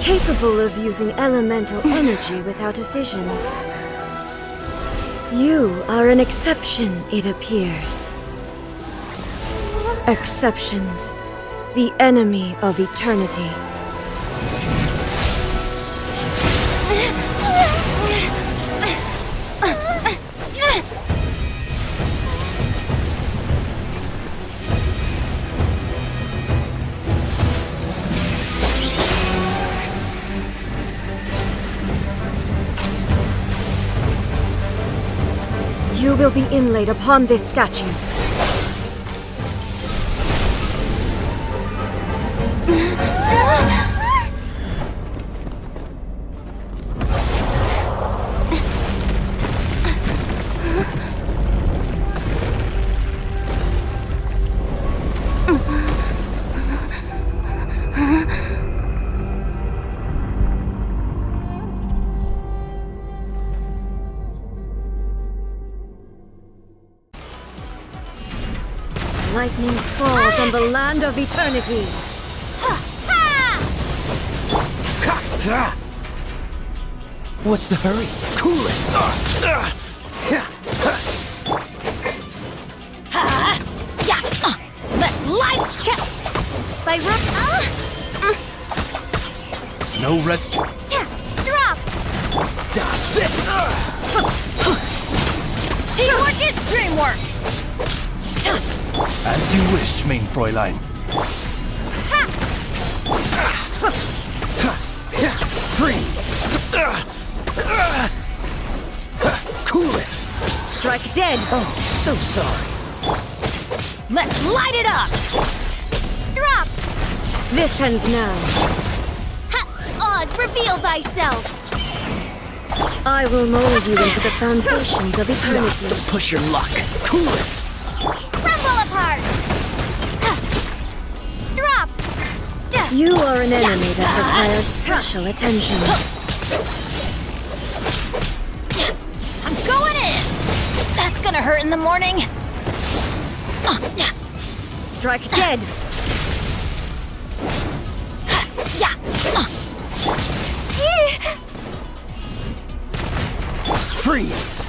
Capable of using elemental energy without a fission. You are an exception, it appears. Exceptions. The enemy of eternity. You will be inlaid upon this statue. Lightning falls on the land of eternity. What's the hurry? Cool it! Let's light by No rest. drop. Dodge this! Teamwork is dreamwork. As you wish, main Fräulein. Freeze! Cool it! Strike dead! Oh, so sorry. Let's light it up. Drop. This ends now. Oz, reveal thyself. I will mold you into the foundations of eternity. Don't push your luck. Cool it! Crumble apart. Drop. You are an enemy that requires special attention. I'm going in. That's gonna hurt in the morning. Strike dead! Freeze!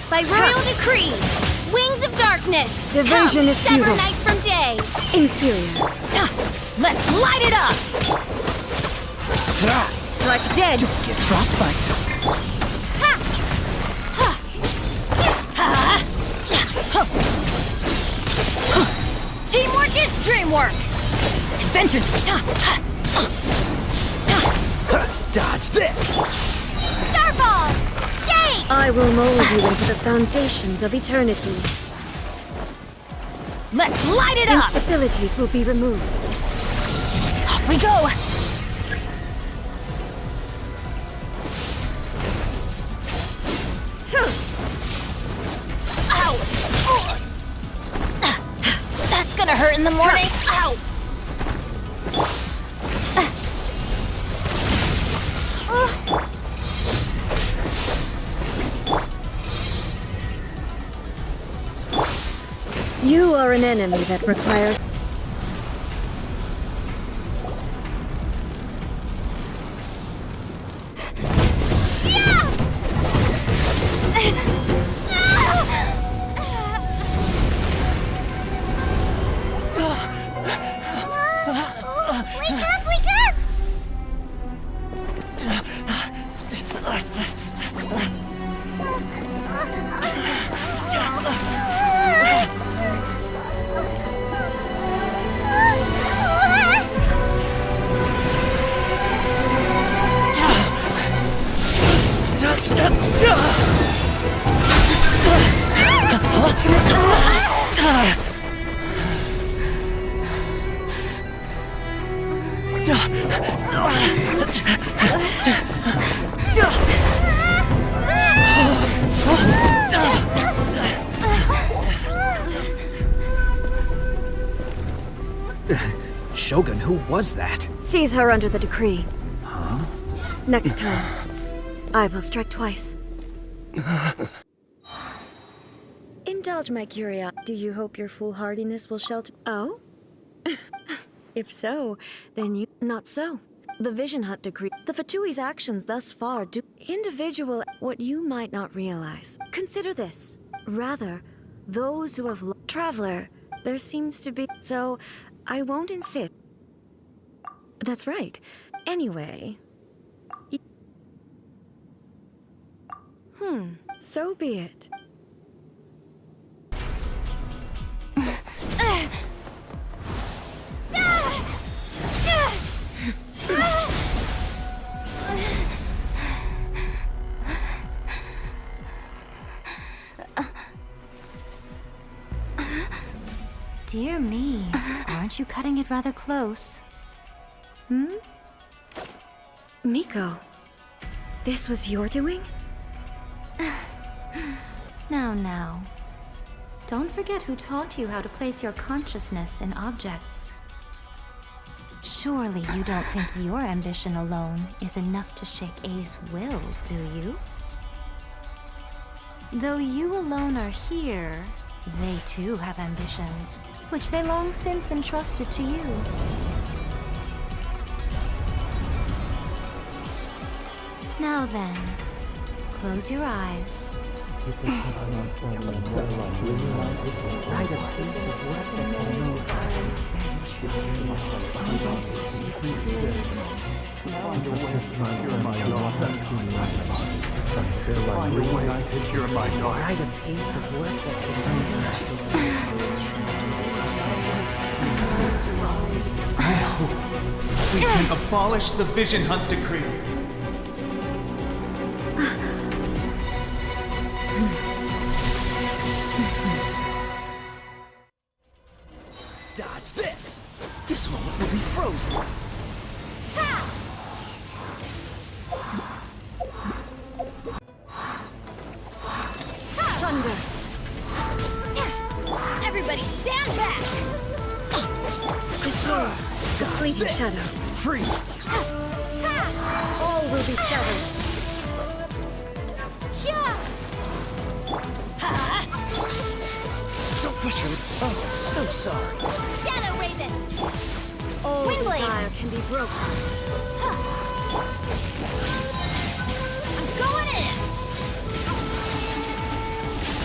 By royal decree, wings of darkness. The vision is sever futile. night from day. Inferior. Let's light it up. Strike dead! Don't get frostbite. Teamwork is dreamwork. Vengeance! Dodge this! Starball. Shake. I will mold you into the foundations of eternity. Let's light it up. Instabilities will be removed. Off we go. Ow. That's gonna hurt in the morning. Ow. You are an enemy that requires... Wake up, wake up! Shogun, who was that? Seize her under the decree. Next time, I will strike twice. Indulge my curiosity. Do you hope your foolhardiness will shelter? Oh? If so, then you... Not so. The Vision Hunt decree. The Fatui's actions thus far do... Individual... What you might not realize. Consider this. Rather, those who have... Traveler, there seems to be... So, I won't insist. That's right. Anyway... So be it. Dear me, aren't you cutting it rather close? Miko, this was your doing? Now. Don't forget who taught you how to place your consciousness in objects. Surely you don't think your ambition alone is enough to shake A's will, do you? Though you alone are here, they too have ambitions, which they long since entrusted to you. Now then, close your eyes. We can abolish the Vision Hunt decree. Dodge this! This moment will be frozen. Thunder! Everybody stand back! Destroy! The fleeting shadow. Free! All will be severed. Don't push her. Oh, so sorry. Shadow Raiden! All Windblade. desire can be broken. I'm going in!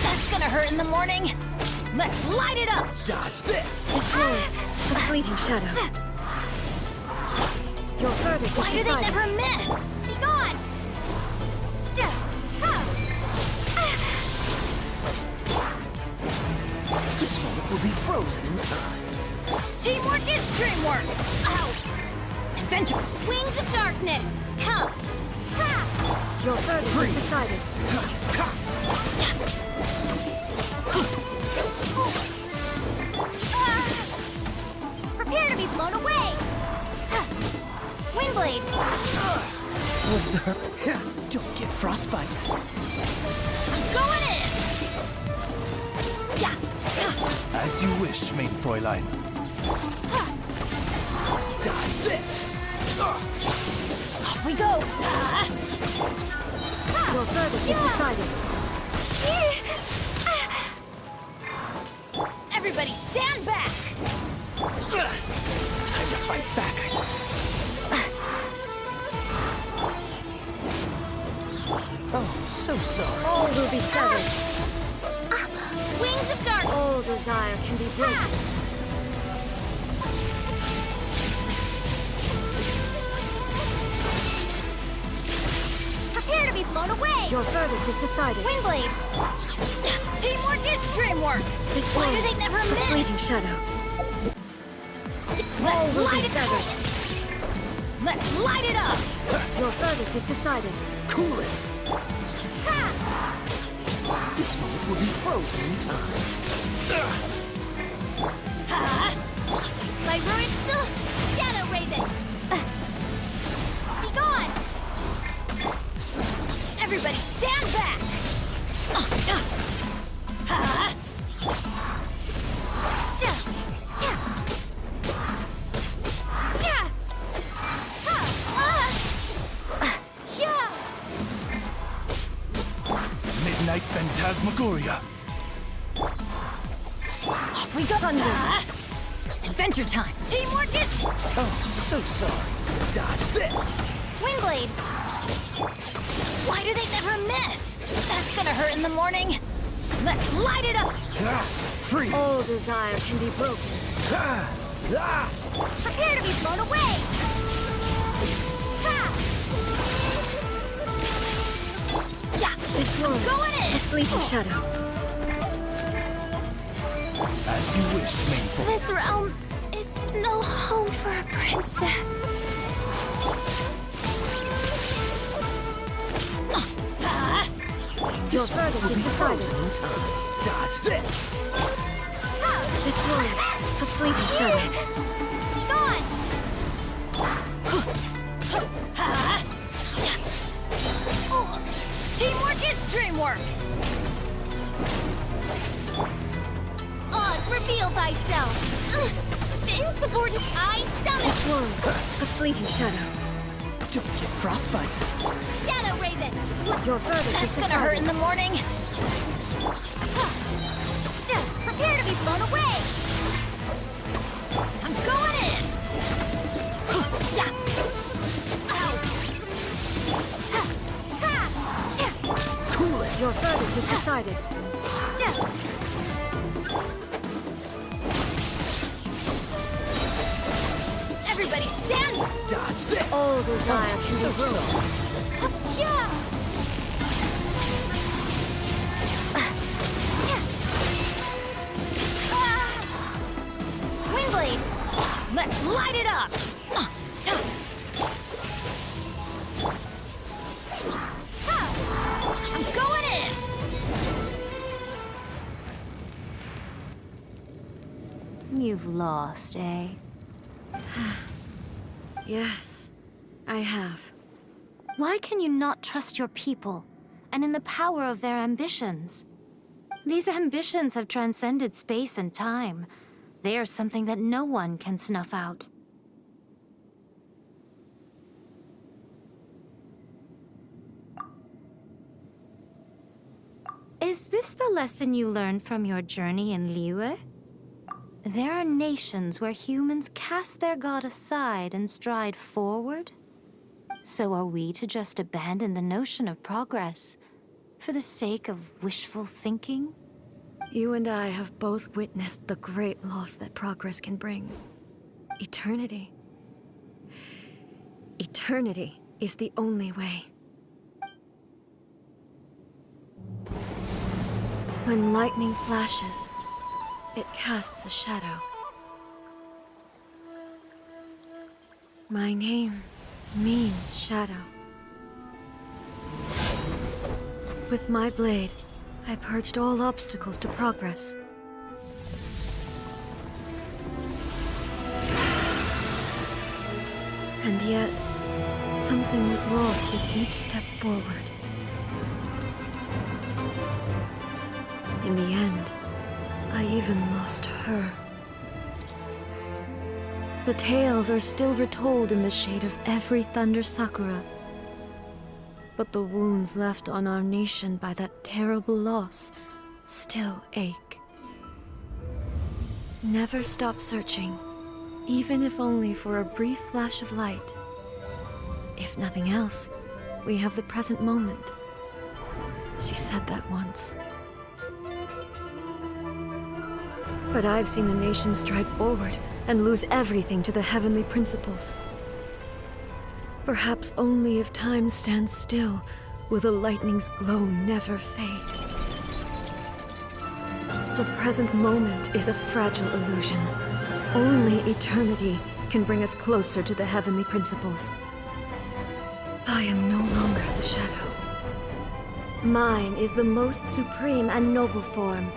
That's gonna hurt in the morning. Let's light it up! Dodge this! Destroy! The fleeting shadow. Your verdict Why is do they decided. never miss? Be gone! This moment will be frozen in time. Teamwork is dreamwork! Ow! Adventure! Wings of Darkness! Come! Your verdict is decided. Prepare to be blown away! Windblade! What's the hurt? Don't get frostbite. I'm going in! Yeah! As you wish, main Fräulein. Dodge this! Off we go! Your verdict is decided. Everybody stand back! Time to fight back, I suppose. Oh, so sorry. All will be severed. Wings of Darkness! All desire can be broken. Prepare to be blown away! Your verdict is decided. Windblade! Teamwork is dreamwork! Destroy Why do they never the miss? fleeting shadow. Let's will be light it severed. up! Let's light it up! Your verdict is decided. Cool it! This moment will be frozen in time. My ruined still Shadow Raiden! Be gone! Everybody stand back! Night Phantasmagoria. Off we go! Thunder! Adventure time! Teamwork is... Oh, so sorry. Dodge this. Wingblade! Why do they never miss? That's gonna hurt in the morning. Let's light it up! Freeze. All desire can be broken. Prepare to be blown away! Ha! Yeah, This I'm one, going a in! fleeting shadow. As you wish, Mainful. This realm is no home for a princess. Your verdict is decided. In time. Dodge this. This one, a fleeting shadow. Be gone! Teamwork is dreamwork! Oz, reveal thyself! The insubordinate I summon! This one, a fleeting shadow. Don't get frostbite. Shadow Raven! Your verdict is That's decided. gonna hurt in the morning! Prepare to be blown away! I'm going in! Cool it. Your verdict is decided. Everybody stand! Dodge this. All desire can So be broken. sorry. Wingblade! Let's light it up! I'm going in! You've lost, eh? Yes, I have. Why can you not trust your people, and in the power of their ambitions? These ambitions have transcended space and time. They are something that no one can snuff out. Is this the lesson you learned from your journey in Liyue? There are nations where humans cast their god aside and stride forward. So are we to just abandon the notion of progress for the sake of wishful thinking? You and I have both witnessed the great loss that progress can bring. Eternity. Eternity is the only way. When lightning flashes, it casts a shadow. My name means shadow. With my blade, I purged all obstacles to progress. And yet, something was lost with each step forward. In the end, I even lost her. The tales are still retold in the shade of every Thunder Sakura. But the wounds left on our nation by that terrible loss still ache. Never stop searching, even if only for a brief flash of light. If nothing else, we have the present moment. She said that once. But I've seen a nation stride forward and lose everything to the heavenly principles. Perhaps only if time stands still will the lightning's glow never fade. The present moment is a fragile illusion. Only eternity can bring us closer to the heavenly principles. I am no longer the shadow. Mine is the most supreme and noble form.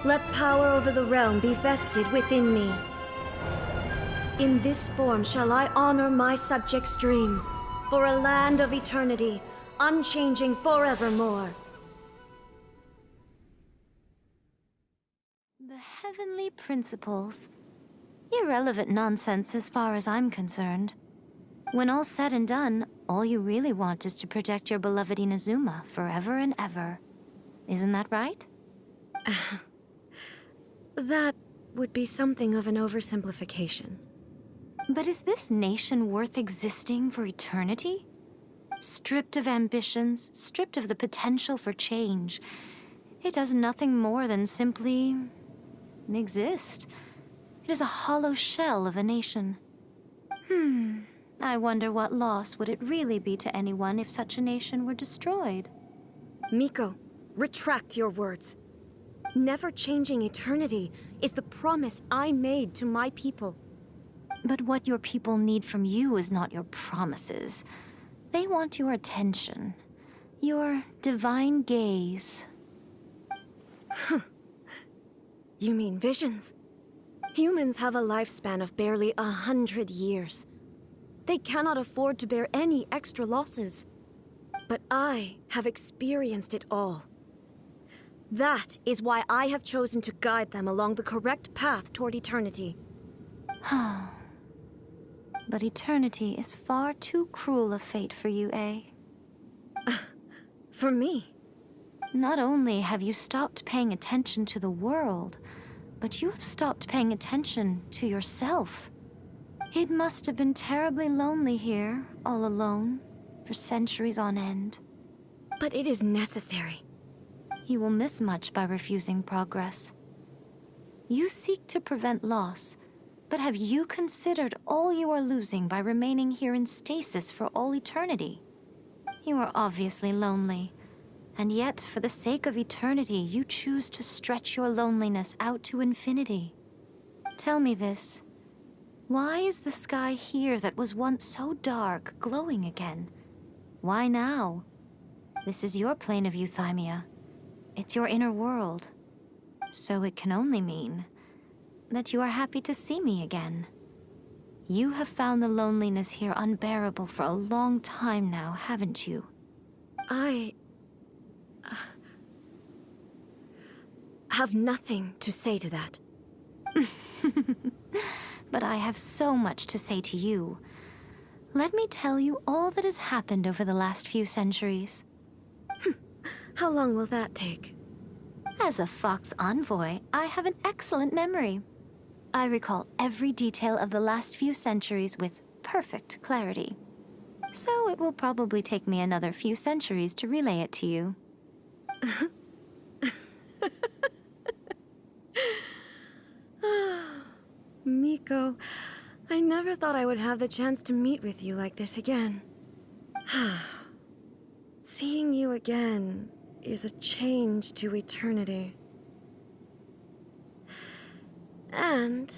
Let power over the realm be vested within me. In this form shall I honor my subjects' dream, for a land of eternity, unchanging forevermore. The heavenly principles. Irrelevant nonsense as far as I'm concerned. When all's said and done, all you really want is to protect your beloved Inazuma forever and ever. Isn't that right? That would be something of an oversimplification. But is this nation worth existing for eternity? Stripped of ambitions, stripped of the potential for change, it does nothing more than simply exist. It is a hollow shell of a nation. I wonder what loss would it really be to anyone if such a nation were destroyed? Miko, retract your words. Never changing eternity is the promise I made to my people. But what your people need from you is not your promises. They want your attention, your divine gaze. You mean visions? Humans have a lifespan of barely 100 years. They cannot afford to bear any extra losses. But I have experienced it all. That is why I have chosen to guide them along the correct path toward eternity. But eternity is far too cruel a fate for you, eh? For me? Not only have you stopped paying attention to the world, but you have stopped paying attention to yourself. It must have been terribly lonely here, all alone, for centuries on end. But it is necessary. You will miss much by refusing progress. You seek to prevent loss, but have you considered all you are losing by remaining here in stasis for all eternity? You are obviously lonely, and yet for the sake of eternity, you choose to stretch your loneliness out to infinity. Tell me this. Why is the sky here that was once so dark glowing again? Why now? This is your plane of euthymia. It's your inner world. So it can only mean that you are happy to see me again. You have found the loneliness here unbearable for a long time now, haven't you? I have nothing to say to that. But I have so much to say to you. Let me tell you all that has happened over the last few centuries. How long will that take? As a Fox envoy, I have an excellent memory. I recall every detail of the last few centuries with perfect clarity. So it will probably take me another few centuries to relay it to you. Miko, I never thought I would have the chance to meet with you like this again. Seeing you again is a change to eternity. And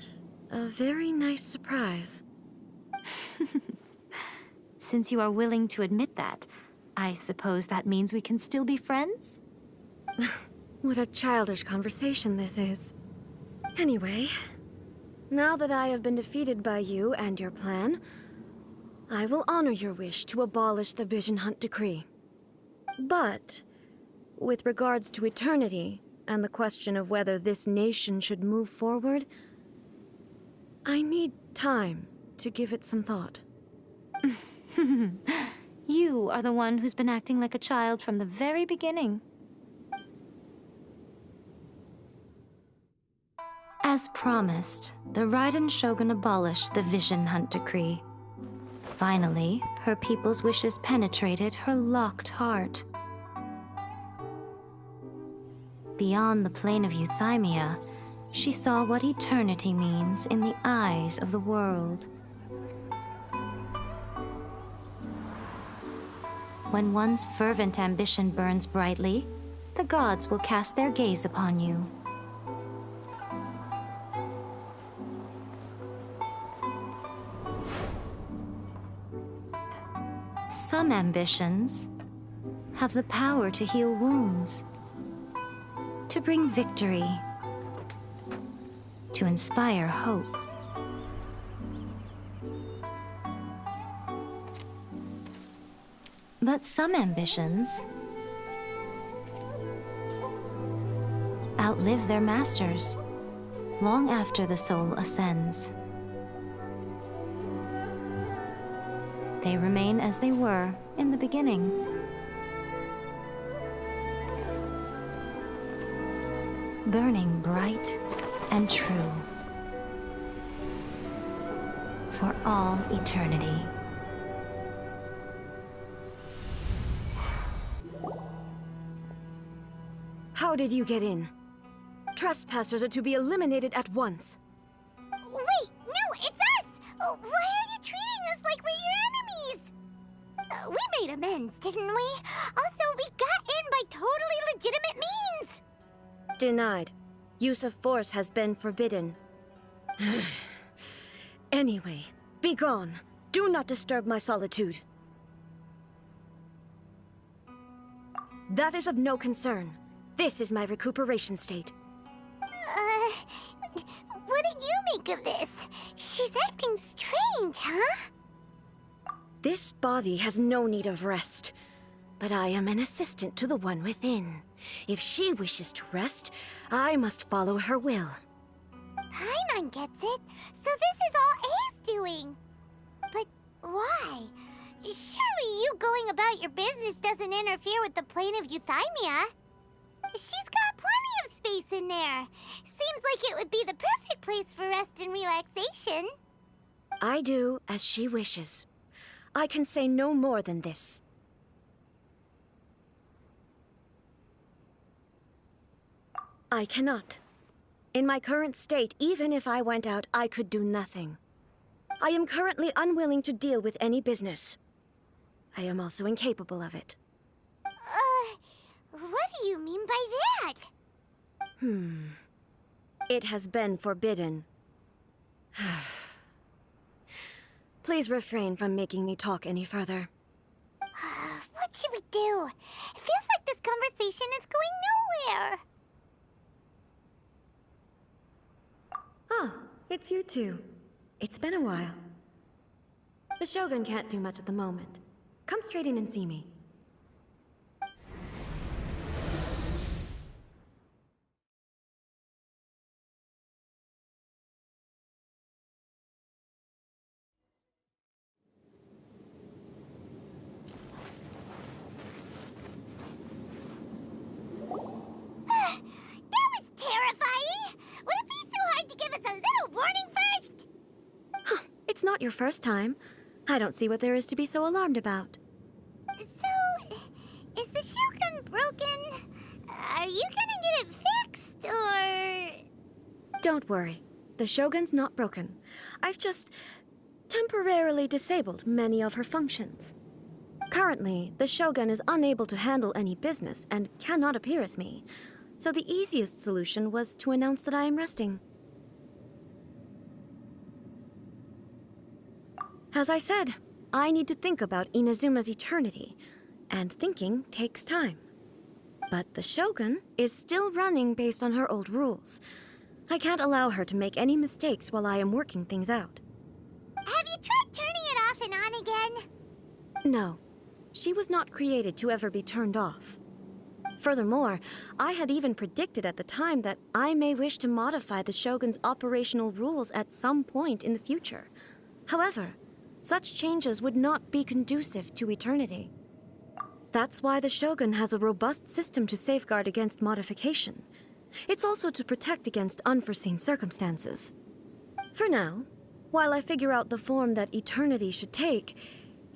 a very nice surprise. Since you are willing to admit that, I suppose that means we can still be friends? What a childish conversation this is. Anyway, now that I have been defeated by you and your plan, I will honor your wish to abolish the Vision Hunt Decree. But, with regards to eternity, and the question of whether this nation should move forward, I need time to give it some thought. You are the one who's been acting like a child from the very beginning. As promised, the Raiden Shogun abolished the Vision Hunt Decree. Finally, her people's wishes penetrated her locked heart. Beyond the plane of euthymia, she saw what eternity means in the eyes of the world. When one's fervent ambition burns brightly, the gods will cast their gaze upon you. Some ambitions have the power to heal wounds, to bring victory, to inspire hope. But some ambitions outlive their masters long after the soul ascends. They remain as they were in the beginning. burning bright and true for all eternity. How did you get in? Trespassers are to be eliminated at once. Wait, no, it's us! Why are you treating us like we're your enemies? We made amends, didn't we? Also, we got in by totally legitimate means! Denied. Use of force has been forbidden. Anyway, be gone. Do not disturb my solitude. That is of no concern. This is my recuperation state. What did you make of this? She's acting strange, huh? This body has no need of rest. But I am an assistant to the one within. If she wishes to rest, I must follow her will. Paimon gets it. So this is all A's doing. But why? Surely you going about your business doesn't interfere with the plane of euthymia. She's got plenty of space in there. Seems like it would be the perfect place for rest and relaxation. I do as she wishes. I can say no more than this. I cannot. In my current state, even if I went out, I could do nothing. I am currently unwilling to deal with any business. I am also incapable of it. What do you mean by that? It has been forbidden. Please refrain from making me talk any further. What should we do? It feels like this conversation is going nowhere. Ah, it's you two. It's been a while. The Shogun can't do much at the moment. Come straight in and see me. That was terrifying! Would it be so hard to give us a little warning first? It's not your first time. I don't see what there is to be so alarmed about. So, is the Shogun broken? Are you gonna get it fixed, or...? Don't worry. The Shogun's not broken. I've just temporarily disabled many of her functions. Currently, the Shogun is unable to handle any business and cannot appear as me. So the easiest solution was to announce that I am resting. As I said, I need to think about Inazuma's eternity, and thinking takes time. But the Shogun is still running based on her old rules. I can't allow her to make any mistakes while I am working things out. Have you tried turning it off and on again? No, she was not created to ever be turned off. Furthermore, I had even predicted at the time that I may wish to modify the Shogun's operational rules at some point in the future. However, such changes would not be conducive to eternity. That's why the Shogun has a robust system to safeguard against modification. It's also to protect against unforeseen circumstances. For now, while I figure out the form that eternity should take,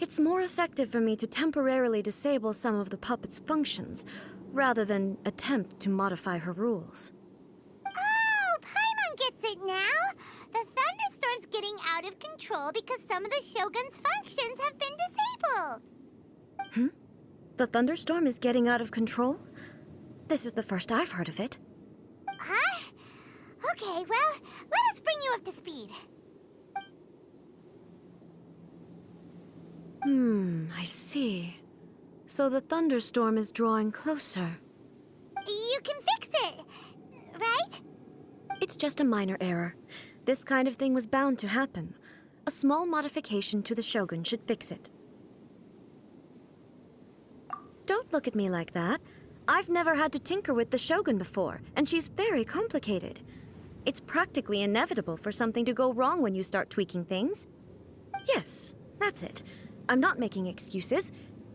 it's more effective for me to temporarily disable some of the puppet's functions, rather than attempt to modify her rules. Oh, Paimon gets it now! The thunderstorm's getting out of control because some of the Shogun's functions have been disabled. The thunderstorm is getting out of control? This is the first I've heard of it. Huh? Okay, well, let us bring you up to speed. I see. So the thunderstorm is drawing closer. You can fix it, right? It's just a minor error. This kind of thing was bound to happen. A small modification to the Shogun should fix it. Don't look at me like that. I've never had to tinker with the Shogun before, and she's very complicated. It's practically inevitable for something to go wrong when you start tweaking things. Yes, that's it. I'm not making excuses.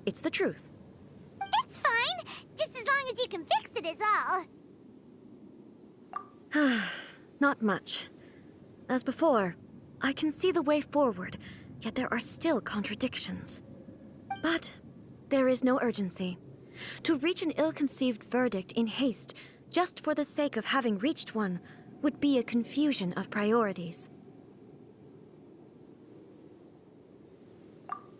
It's the truth. It's fine, just as long as you can fix it is all. Not much. As before, I can see the way forward, yet there are still contradictions. But there is no urgency. To reach an ill-conceived verdict in haste, just for the sake of having reached one, would be a confusion of priorities.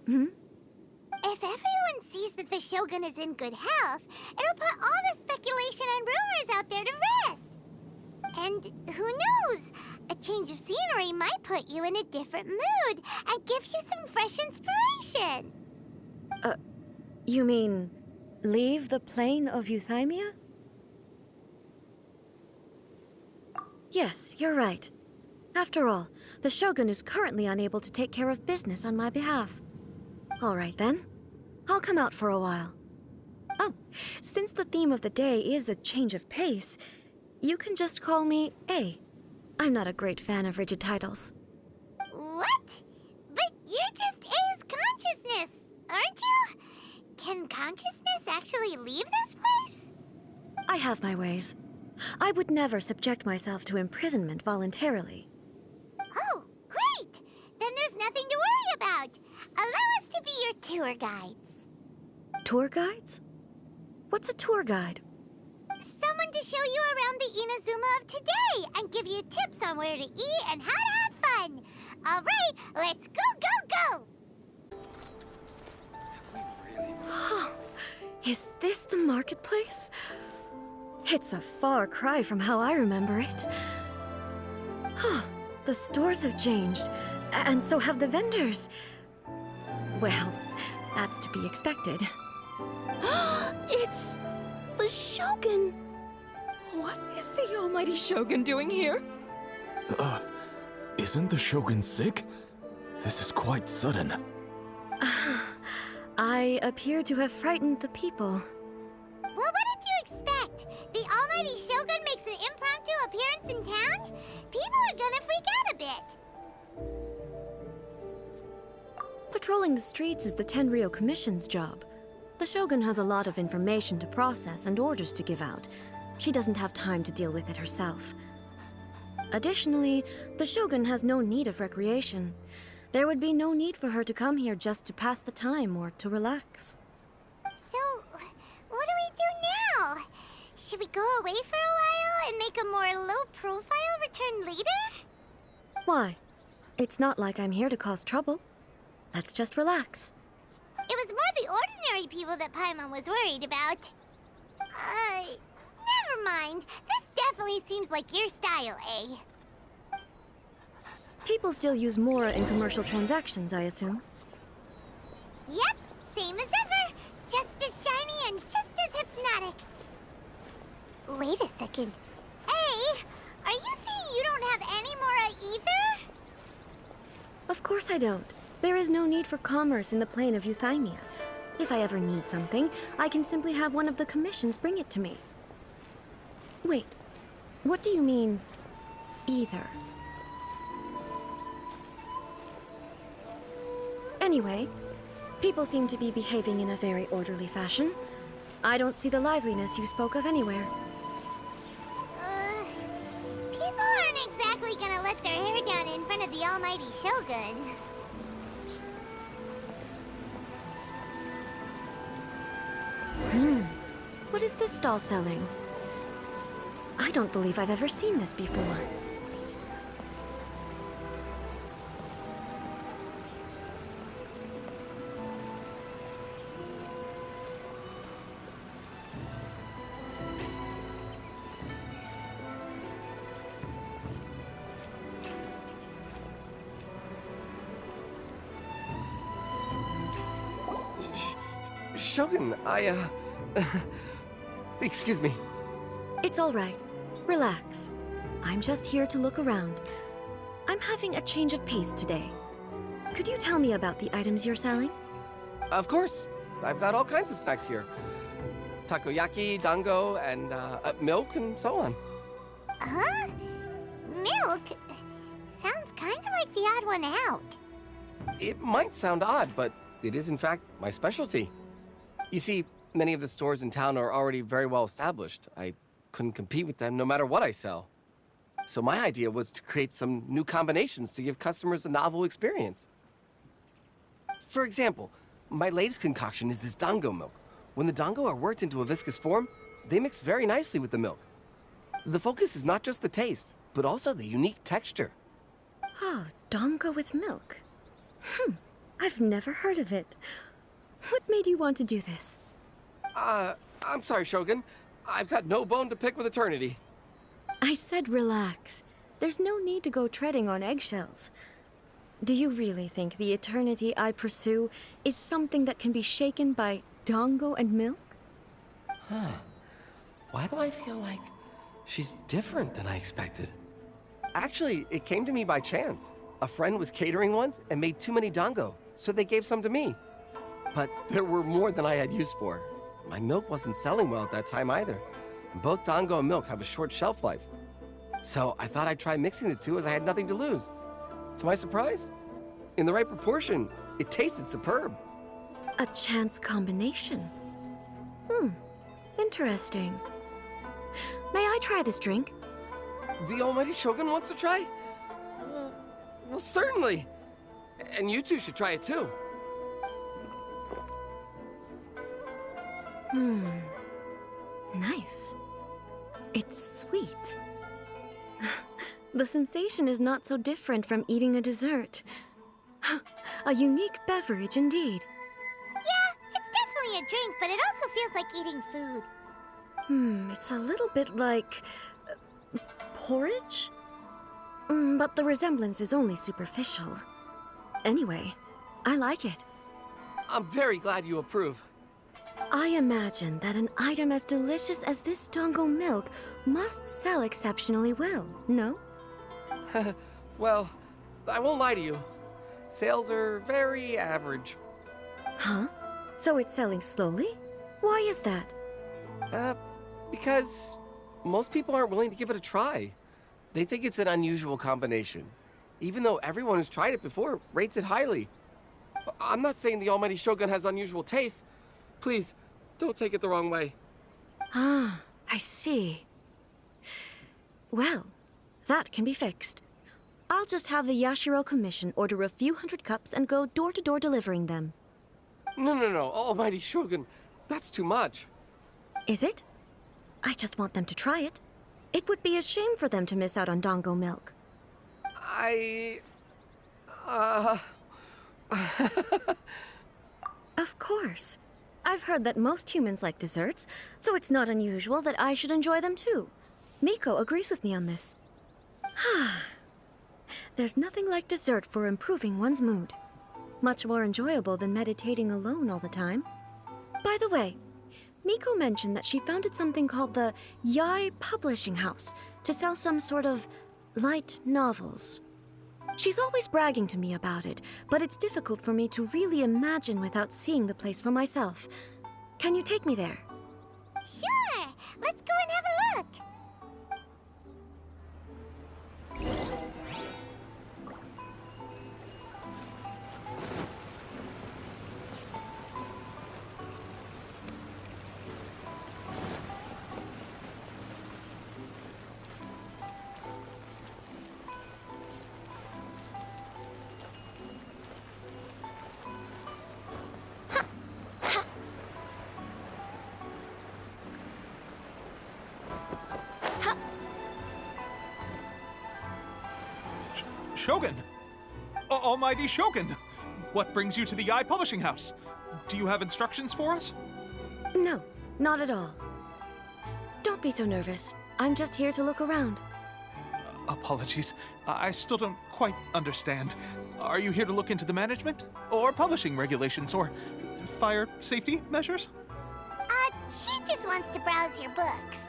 If everyone sees that the Shogun is in good health, it'll put all the speculation and rumors out there to rest. And who knows? A change of scenery might put you in a different mood and give you some fresh inspiration. You mean, leave the plane of Euthymia? Yes, you're right. After all, the Shogun is currently unable to take care of business on my behalf. All right then. I'll come out for a while. Oh, since the theme of the day is a change of pace, you can just call me A. I'm not a great fan of rigid titles. What? But you're just A's consciousness, aren't you? Can consciousness actually leave this place? I have my ways. I would never subject myself to imprisonment voluntarily. Oh, great! Then there's nothing to worry about. Allow us to be your tour guides. Tour guides? What's a tour guide? Someone to show you around the Inazuma of today and give you tips on where to eat and how to have fun. All right, let's go! Is this the marketplace? It's a far cry from how I remember it. The stores have changed, and so have the vendors. Well, that's to be expected. It's the Shogun! What is the Almighty Shogun doing here? Isn't the Shogun sick? This is quite sudden. I appear to have frightened the people. Well, what did you expect? The Almighty Shogun makes an impromptu appearance in town? People are gonna freak out a bit. Patrolling the streets is the Tenryou Commission's job. The Shogun has a lot of information to process and orders to give out. She doesn't have time to deal with it herself. Additionally, the Shogun has no need of recreation. There would be no need for her to come here just to pass the time or to relax. So, what do we do now? Should we go away for a while and make a more low-profile return later? Why? It's not like I'm here to cause trouble. Let's just relax. It was more the ordinary people that Paimon was worried about. Never mind. This definitely seems like your style, eh? People still use Mora in commercial transactions, I assume. Yep, same as ever. Just as shiny and just as hypnotic. Wait a second. Hey, are you saying you don't have any Mora either? Of course I don't. There is no need for commerce in the plane of Euthymia. If I ever need something, I can simply have one of the commissions bring it to me. Wait, what do you mean, either? Anyway, people seem to be behaving in a very orderly fashion. I don't see the liveliness you spoke of anywhere. People aren't exactly gonna let their hair down in front of the Almighty Shogun. What is this stall selling? I don't believe I've ever seen this before. Shogun, excuse me. It's all right. Relax. I'm just here to look around. I'm having a change of pace today. Could you tell me about the items you're selling? Of course. I've got all kinds of snacks here. Takoyaki, dango, and milk, and so on. Huh? Milk? Sounds kind of like the odd one out. It might sound odd, but it is in fact my specialty. You see, many of the stores in town are already very well established. I couldn't compete with them no matter what I sell. So my idea was to create some new combinations to give customers a novel experience. For example, my latest concoction is this dango milk. When the dango are worked into a viscous form, they mix very nicely with the milk. The focus is not just the taste, but also the unique texture. Oh, dango with milk. I've never heard of it. What made you want to do this? I'm sorry, Shogun. I've got no bone to pick with eternity. I said relax. There's no need to go treading on eggshells. Do you really think the eternity I pursue is something that can be shaken by dango and milk? Why do I feel like she's different than I expected? Actually, it came to me by chance. A friend was catering once and made too many dango, so they gave some to me. But there were more than I had use for. My milk wasn't selling well at that time either. And both dango and milk have a short shelf life. So I thought I'd try mixing the two as I had nothing to lose. To my surprise, in the right proportion, it tasted superb. A chance combination. Interesting. May I try this drink? The Almighty Shogun wants to try? Well, certainly. And you two should try it too. Nice. It's sweet. The sensation is not so different from eating a dessert. A unique beverage indeed. Yeah, it's definitely a drink, but it also feels like eating food. It's a little bit like porridge? But the resemblance is only superficial. Anyway, I like it. I'm very glad you approve. I imagine that an item as delicious as this dango milk must sell exceptionally well, no? Well, I won't lie to you. Sales are very average. Huh? So it's selling slowly? Why is that? Because most people aren't willing to give it a try. They think it's an unusual combination, even though everyone who's tried it before rates it highly. I'm not saying the Almighty Shogun has unusual tastes. Please, don't take it the wrong way. Ah, I see. Well, that can be fixed. I'll just have the Yashiro Commission order a few hundred cups and go door-to-door delivering them. No, Almighty Shogun, that's too much. Is it? I just want them to try it. It would be a shame for them to miss out on dango milk. Of course. I've heard that most humans like desserts, so it's not unusual that I should enjoy them too. Miko agrees with me on this. There's nothing like dessert for improving one's mood. Much more enjoyable than meditating alone all the time. By the way, Miko mentioned that she founded something called the Yai Publishing House to sell some sort of light novels. She's always bragging to me about it, but it's difficult for me to really imagine without seeing the place for myself. Can you take me there? Sure, let's go and have a look. Shogun! Almighty Shogun! What brings you to the Yai Publishing House? Do you have instructions for us? No, not at all. Don't be so nervous. I'm just here to look around. Apologies. I still don't quite understand. Are you here to look into the management? Or publishing regulations? Or fire safety measures? She just wants to browse your books.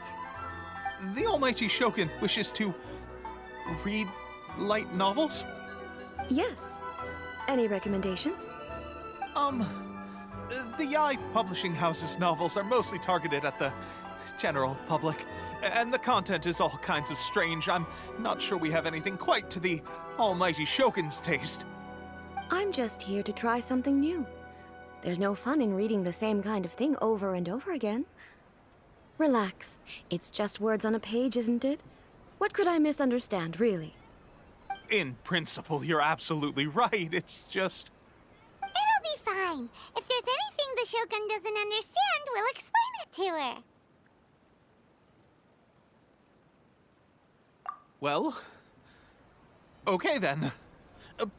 The Almighty Shogun wishes to read light novels? Yes. Any recommendations? The Yai Publishing House's novels are mostly targeted at the general public, and the content is all kinds of strange. I'm not sure we have anything quite to the Almighty Shogun's taste. I'm just here to try something new. There's no fun in reading the same kind of thing over and over again. Relax. It's just words on a page, isn't it? What could I misunderstand, really? In principle, you're absolutely right. It's just... It'll be fine. If there's anything the Shogun doesn't understand, we'll explain it to her. Well... Okay then.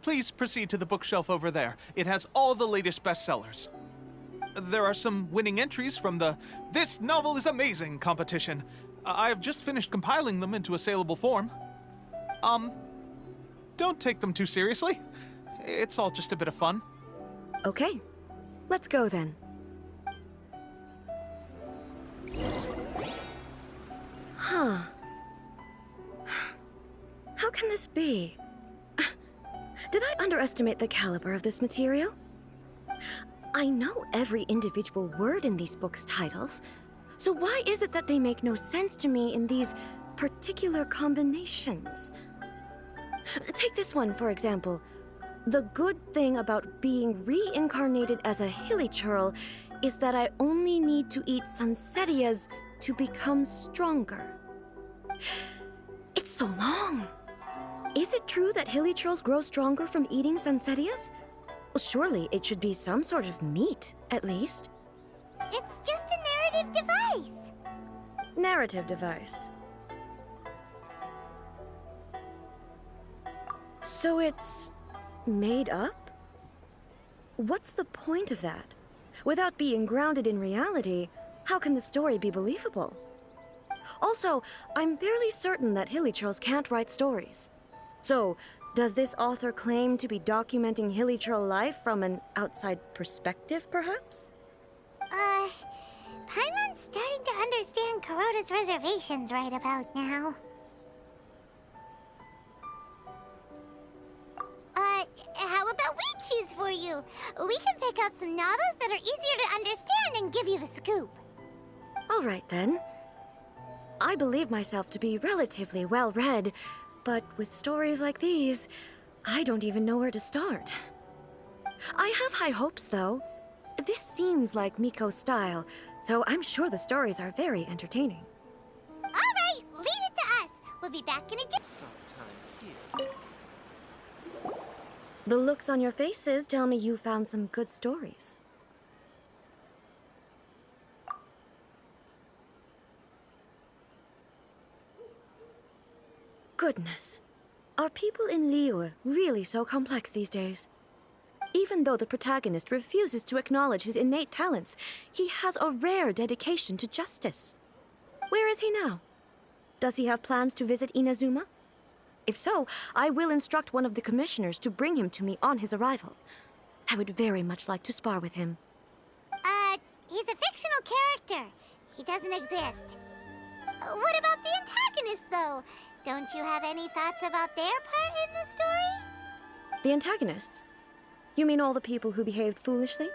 Please proceed to the bookshelf over there. It has all the latest bestsellers. There are some winning entries from the This Novel is Amazing competition. I've just finished compiling them into a saleable form. Don't take them too seriously. It's all just a bit of fun. Okay, let's go then. Huh. How can this be? Did I underestimate the caliber of this material? I know every individual word in these books' titles, so why is it that they make no sense to me in these particular combinations? Take this one, for example. The good thing about being reincarnated as a hilly churl is that I only need to eat sunsettias to become stronger. It's so long. Is it true that hilly churls grow stronger from eating sunsettias? Well, surely it should be some sort of meat, at least. It's just a narrative device. Narrative device. So it's made up? What's the point of that? Without being grounded in reality, how can the story be believable? Also, I'm fairly certain that hilly churls can't write stories. So, does this author claim to be documenting hilly churl life from an outside perspective, perhaps? Paimon's starting to understand Kuroda's reservations right about now. How about we choose for you? We can pick out some novels that are easier to understand and give you the scoop. All right, then. I believe myself to be relatively well-read, but with stories like these, I don't even know where to start. I have high hopes, though. This seems like Miko's style, so I'm sure the stories are very entertaining. All right, leave it to us. We'll be back in a jiff. The looks on your faces tell me you found some good stories. Goodness. Are people in Liyue really so complex these days? Even though the protagonist refuses to acknowledge his innate talents, he has a rare dedication to justice. Where is he now? Does he have plans to visit Inazuma? If so, I will instruct one of the commissioners to bring him to me on his arrival. I would very much like to spar with him. He's a fictional character. He doesn't exist. What about the antagonist, though? Don't you have any thoughts about their part in the story? The antagonists? You mean all the people who behaved foolishly?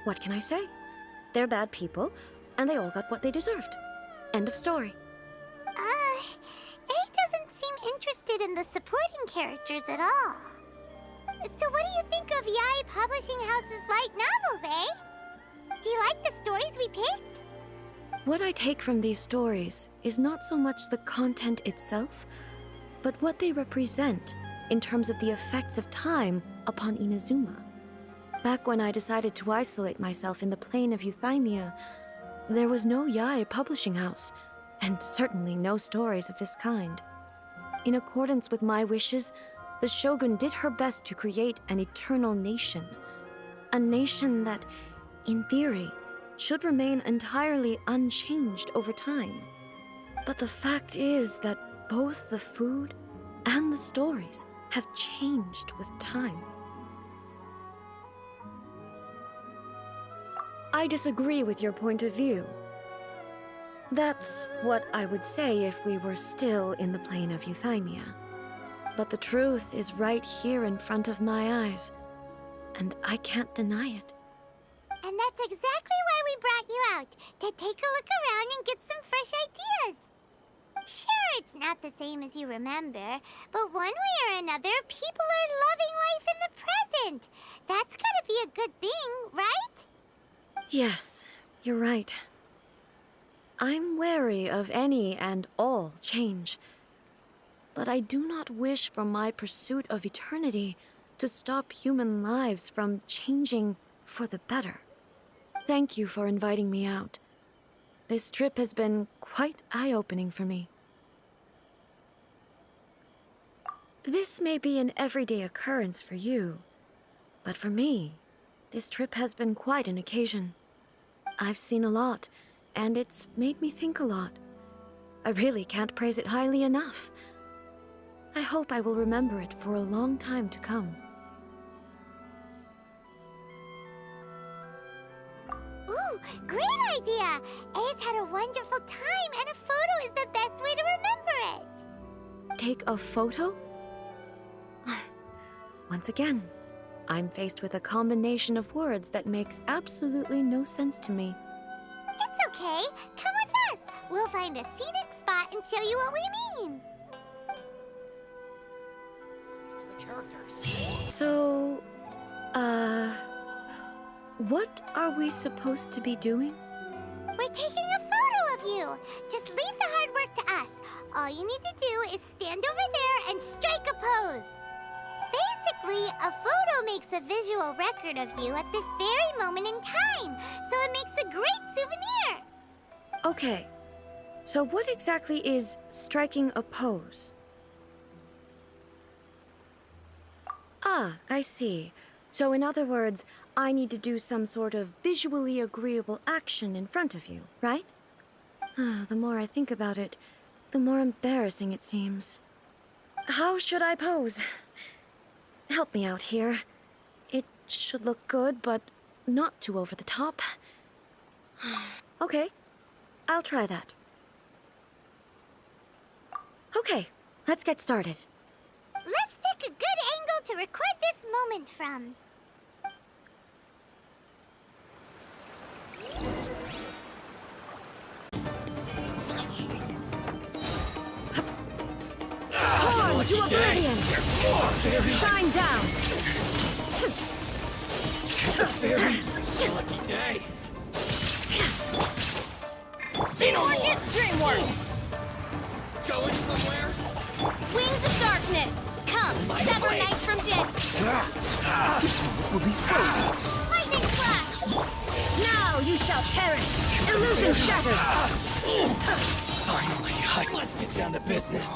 What can I say? They're bad people, and they all got what they deserved. End of story. A doesn't seem interested in the supporting characters at all. So what do you think of Yae Publishing House's light novels, eh? Do you like the stories we picked? What I take from these stories is not so much the content itself, but what they represent in terms of the effects of time upon Inazuma. Back when I decided to isolate myself in the plane of Euthymia, there was no Yae Publishing House, and certainly no stories of this kind. In accordance with my wishes, the Shogun did her best to create an eternal nation. A nation that, in theory, should remain entirely unchanged over time. But the fact is that both the food and the stories have changed with time. I disagree with your point of view. That's what I would say if we were still in the plane of Euthymia. But the truth is right here in front of my eyes, and I can't deny it. And that's exactly why we brought you out, to take a look around and get some fresh ideas. Sure, it's not the same as you remember, but one way or another, people are loving life in the present. That's gotta be a good thing, right? Yes, you're right. I'm wary of any and all change. But I do not wish for my pursuit of eternity to stop human lives from changing for the better. Thank you for inviting me out. This trip has been quite eye-opening for me. This may be an everyday occurrence for you, but for me, this trip has been quite an occasion. I've seen a lot, and it's made me think a lot. I really can't praise it highly enough. I hope I will remember it for a long time to come. Ooh, great idea! Ace had a wonderful time, and a photo is the best way to remember it. Take a photo? Once again, I'm faced with a combination of words that makes absolutely no sense to me. It's okay. Come with us. We'll find a scenic spot and show you what we mean. So, what are we supposed to be doing? We're taking a photo of you. Just leave the hard work to us. All you need to do is stand over there and strike a pose. Basically, a photo makes a visual record of you at this very moment in time, so it makes a great souvenir. Okay, so what exactly is striking a pose? Ah, I see. So in other words, I need to do some sort of visually agreeable action in front of you, right? The more I think about it, the more embarrassing it seems. How should I pose? Help me out here. It should look good, but not too over the top. Okay, I'll try that. Okay, let's get started. Let's pick a good angle to record this moment from. Pause to oblivion! Shine down! Very lucky day. Teamwork dreamwork! Going somewhere? Wings of darkness! Come, sever night from dead! This one will be frozen. Lightning flash! Now you shall perish! Illusion shattered! Finally, let's get down to business.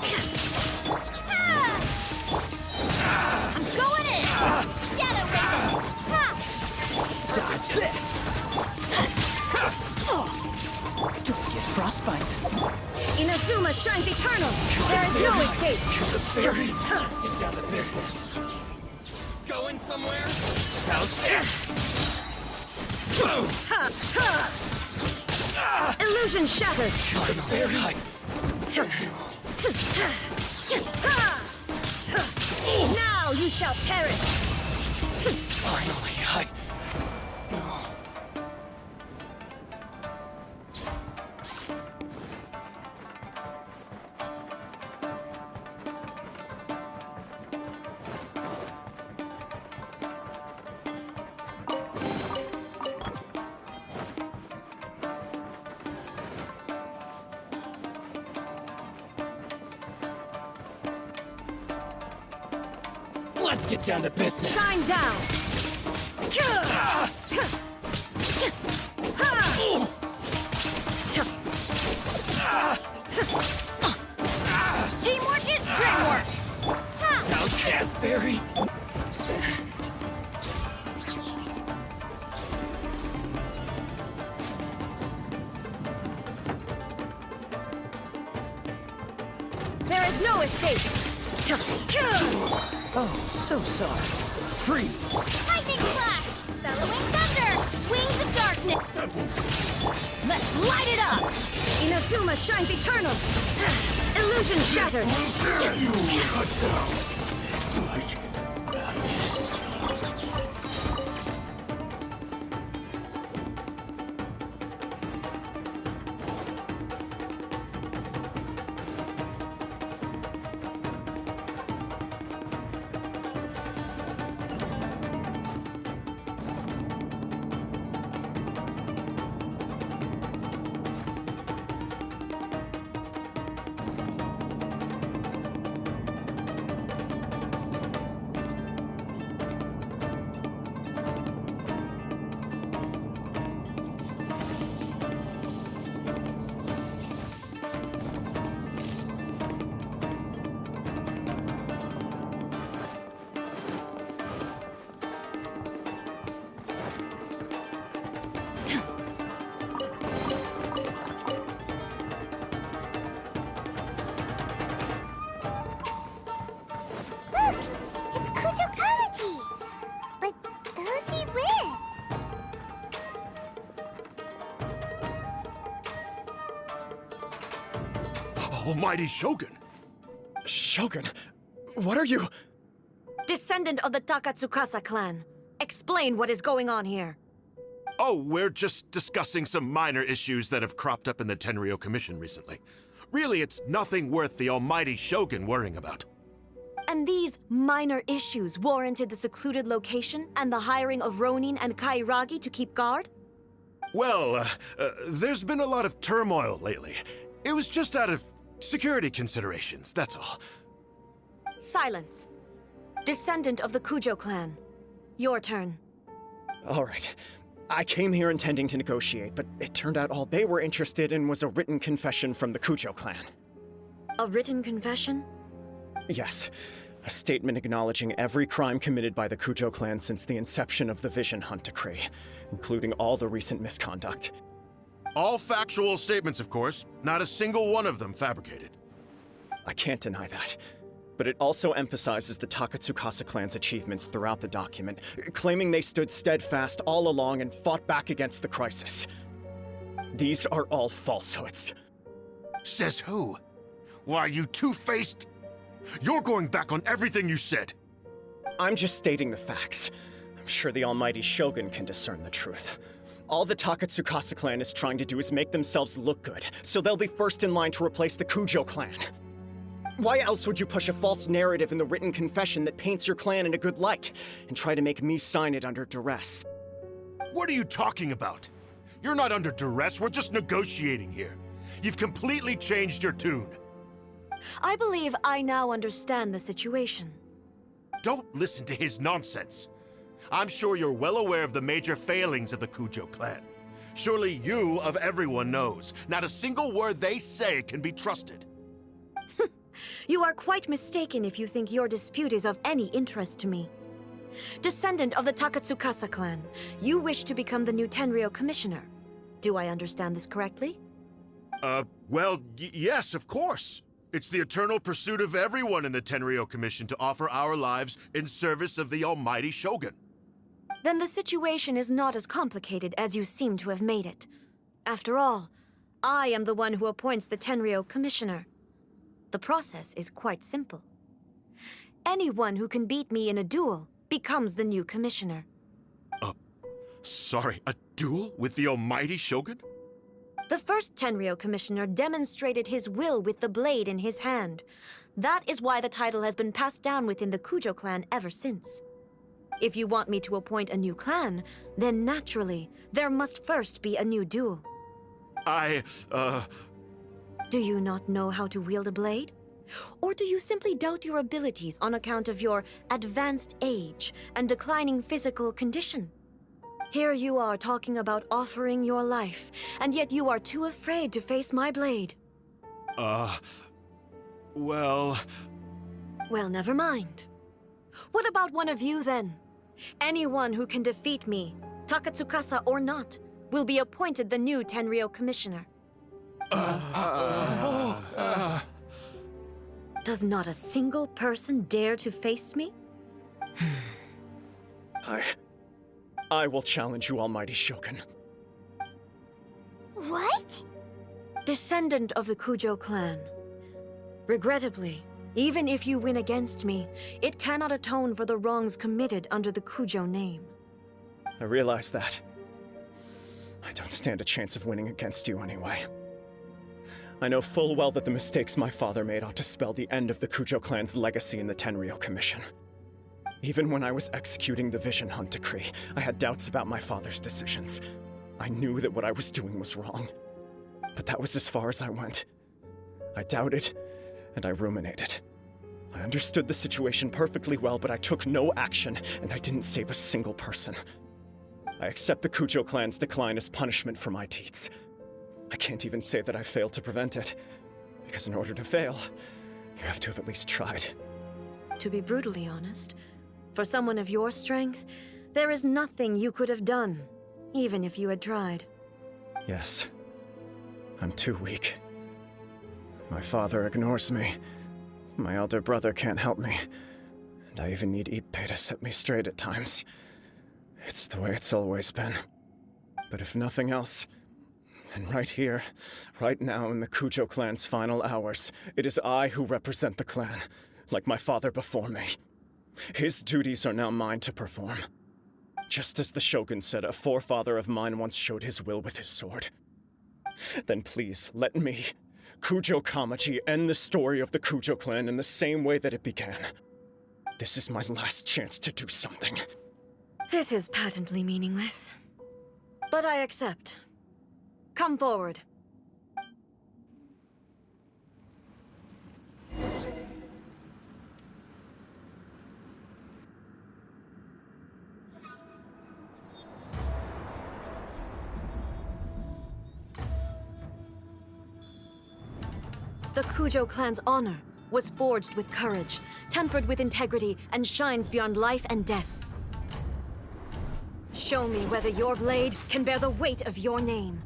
I'm going in! Shadow Raiden! Dodge this. Don't get frostbite. Inazuma shines eternal! There is no escape! Let's get down to business. Going somewhere? How's this? Illusion shattered! Finally, Now you shall perish! Finally, let's get down to business. Shine down! Teamwork is dreamwork! How's this, Fairy? There is no escape! Oh, so sorry. Freeze. Lightning flash! Bellowing thunder! Wings of darkness! Let's light it up! Inazuma shines eternal! Illusion shattered! It's like madness. Almighty Shogun! Shogun, what are you? Descendant of the Takatsukasa clan. Explain what is going on here. Oh, we're just discussing some minor issues that have cropped up in the Tenryo Commission recently. Really, it's nothing worth the Almighty Shogun worrying about. And these minor issues warranted the secluded location and the hiring of Ronin and Kairagi to keep guard? Well, there's been a lot of turmoil lately. It was just out of security considerations, that's all. Silence. Descendant of the Kujo clan. Your turn. All right. I came here intending to negotiate, but it turned out all they were interested in was a written confession from the Kujo clan. A written confession? Yes. A statement acknowledging every crime committed by the Kujo clan since the inception of the Vision Hunt Decree, including all the recent misconduct. All factual statements, of course. Not a single one of them fabricated. I can't deny that. But it also emphasizes the Takatsukasa clan's achievements throughout the document, claiming they stood steadfast all along and fought back against the crisis. These are all falsehoods. Says who? Why, you two-faced... You're going back on everything you said. I'm just stating the facts. I'm sure the Almighty Shogun can discern the truth. All the Takatsukasa clan is trying to do is make themselves look good, so they'll be first in line to replace the Kujo clan. Why else would you push a false narrative in the written confession that paints your clan in a good light, and try to make me sign it under duress? What are you talking about? You're not under duress, we're just negotiating here. You've completely changed your tune. I believe I now understand the situation. Don't listen to his nonsense. I'm sure you're well aware of the major failings of the Kujo clan. Surely you, of everyone, knows. Not a single word they say can be trusted. You are quite mistaken if you think your dispute is of any interest to me. Descendant of the Takatsukasa clan, you wish to become the new Tenryo commissioner. Do I understand this correctly? Well, yes, of course. It's the eternal pursuit of everyone in the Tenryo Commission to offer our lives in service of the Almighty Shogun. Then the situation is not as complicated as you seem to have made it. After all, I am the one who appoints the Tenryo commissioner. The process is quite simple. Anyone who can beat me in a duel becomes the new commissioner. Sorry, a duel with the Almighty Shogun? The first Tenryo commissioner demonstrated his will with the blade in his hand. That is why the title has been passed down within the Kujo clan ever since. If you want me to appoint a new clan, then naturally, there must first be a new duel. Do you not know how to wield a blade? Or do you simply doubt your abilities on account of your advanced age and declining physical condition? Here you are talking about offering your life, and yet you are too afraid to face my blade. Well, never mind. What about one of you, then? Anyone who can defeat me, Takatsukasa or not, will be appointed the new Tenryo commissioner. Does not a single person dare to face me? I will challenge you, Almighty Shogun. What? Descendant of the Kujo clan. Regrettably, even if you win against me, it cannot atone for the wrongs committed under the Kujo name. I realize that. I don't stand a chance of winning against you anyway. I know full well that the mistakes my father made ought to spell the end of the Kujo clan's legacy in the Tenryo Commission. Even when I was executing the Vision Hunt Decree, I had doubts about my father's decisions. I knew that what I was doing was wrong. But that was as far as I went. I doubted, and I ruminated. I understood the situation perfectly well, but I took no action, and I didn't save a single person. I accept the Kujo clan's decline as punishment for my deeds. I can't even say that I failed to prevent it, because in order to fail, you have to have at least tried. To be brutally honest, for someone of your strength, there is nothing you could have done, even if you had tried. Yes. I'm too weak. My father ignores me. My elder brother can't help me. And I even need Ippei to set me straight at times. It's the way it's always been. But if nothing else, And right here, right now in the Kujo clan's final hours, it is I who represent the clan, like my father before me. His duties are now mine to perform. Just as the Shogun said, a forefather of mine once showed his will with his sword. Then please, let me, Kujo Kamaji, end the story of the Kujo clan in the same way that it began. This is my last chance to do something. This is patently meaningless. But I accept. Come forward. The Kujo clan's honor was forged with courage, tempered with integrity, and shines beyond life and death. Show me whether your blade can bear the weight of your name.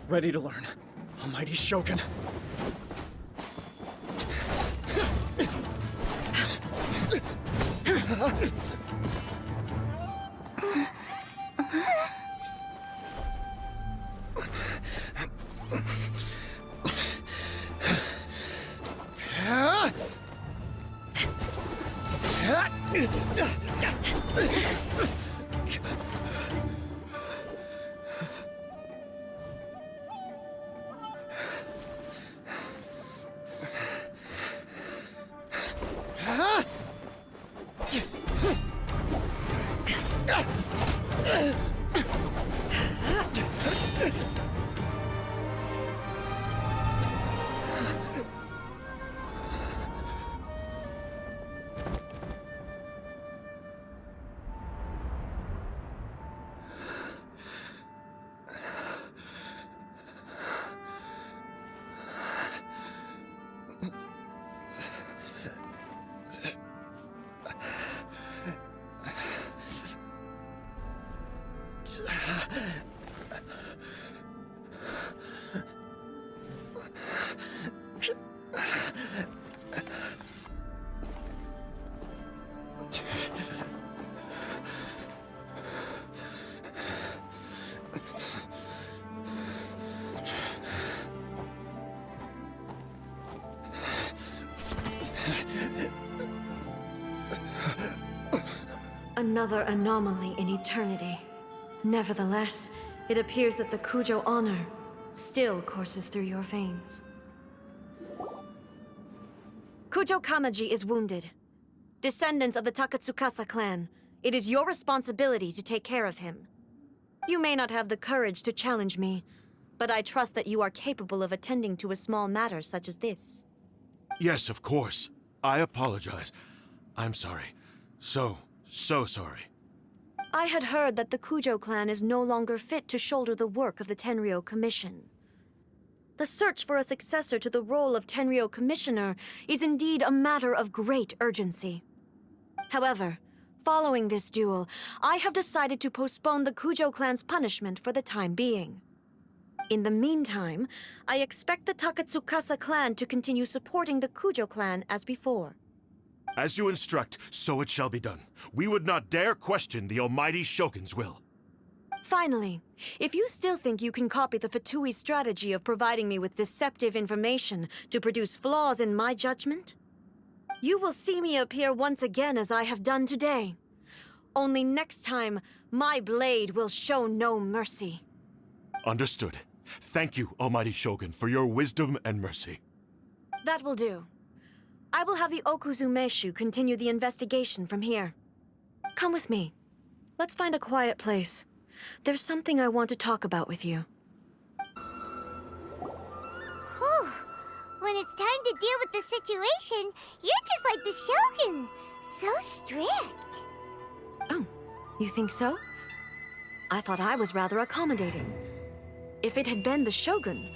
Ready to learn. Almighty Shogun. Another anomaly in eternity. Nevertheless, it appears that the Kujo honor still courses through your veins. Kujo Kamaji is wounded. Descendants of the Takatsukasa clan, it is your responsibility to take care of him. You may not have the courage to challenge me, but I trust that you are capable of attending to a small matter such as this. Yes, of course. I apologize. I'm sorry. So sorry. I had heard that the Kujo clan is no longer fit to shoulder the work of the Tenryou Commission. The search for a successor to the role of Tenryou Commissioner is indeed a matter of great urgency. However, following this duel, I have decided to postpone the Kujo clan's punishment for the time being. In the meantime, I expect the Takatsukasa clan to continue supporting the Kujo clan as before. As you instruct, so it shall be done. We would not dare question the Almighty Shogun's will. Finally, if you still think you can copy the Fatui strategy of providing me with deceptive information to produce flaws in my judgment, you will see me appear once again as I have done today. Only next time, my blade will show no mercy. Understood. Thank you, Almighty Shogun, for your wisdom and mercy. That will do. I will have the Okuzumeshu continue the investigation from here. Come with me. Let's find a quiet place. There's something I want to talk about with you. Whew. When it's time to deal with the situation, you're just like the Shogun. So strict. Oh, you think so? I thought I was rather accommodating. If it had been the Shogun,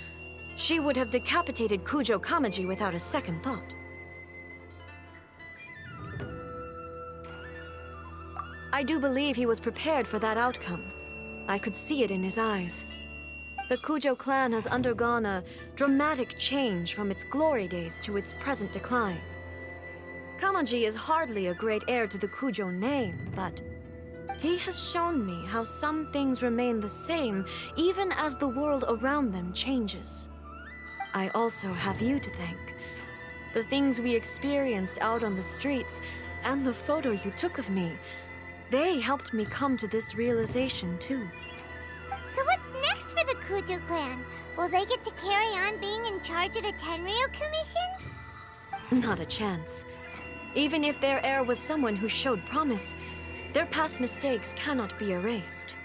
she would have decapitated Kujo Kamaji without a second thought. I do believe he was prepared for that outcome. I could see it in his eyes. The Kujo clan has undergone a dramatic change from its glory days to its present decline. Kamaji is hardly a great heir to the Kujo name, but He has shown me how some things remain the same even as the world around them changes. I also have you to thank. The things we experienced out on the streets and the photo you took of me, they helped me come to this realization too. So what's next for the Kujo clan? Will they get to carry on being in charge of the Tenryu Commission? Not a chance. Even if their heir was someone who showed promise, their past mistakes cannot be erased.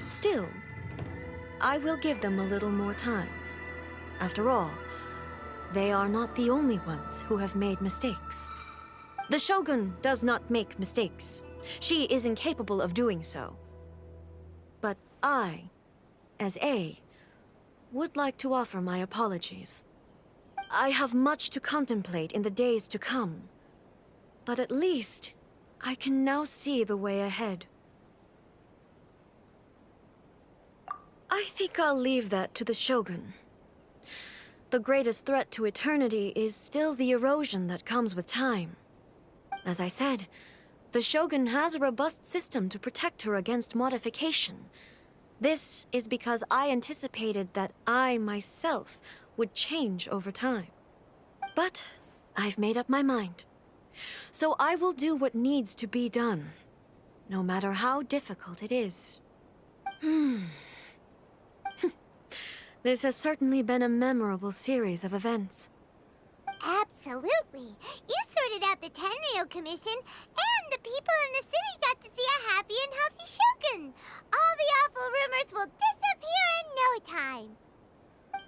Still, I will give them a little more time. After all, they are not the only ones who have made mistakes. The Shogun does not make mistakes. She is incapable of doing so. But I, as A, would like to offer my apologies. I have much to contemplate in the days to come, but at least I can now see the way ahead. I think I'll leave that to the Shogun. The greatest threat to eternity is still the erosion that comes with time. As I said, the Shogun has a robust system to protect her against modification. This is because I anticipated that I myself would change over time. But I've made up my mind. So I will do what needs to be done, no matter how difficult it is. This has certainly been a memorable series of events. Absolutely. You sorted out the Tenryu Commission, and the people in the city got to see a happy and healthy Shogun. All the awful rumors will disappear in no time.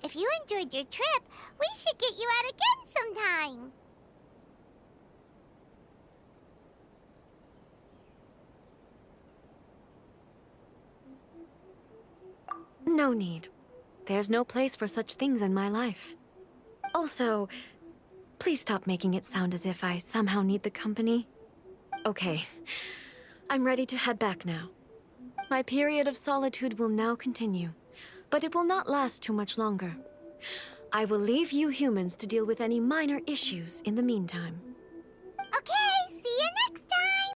If you enjoyed your trip, we should get you out again sometime. No need. There's no place for such things in my life. Also, please stop making it sound as if I somehow need the company. Okay, I'm ready to head back now. My period of solitude will now continue, but it will not last too much longer. I will leave you humans to deal with any minor issues in the meantime. Okay,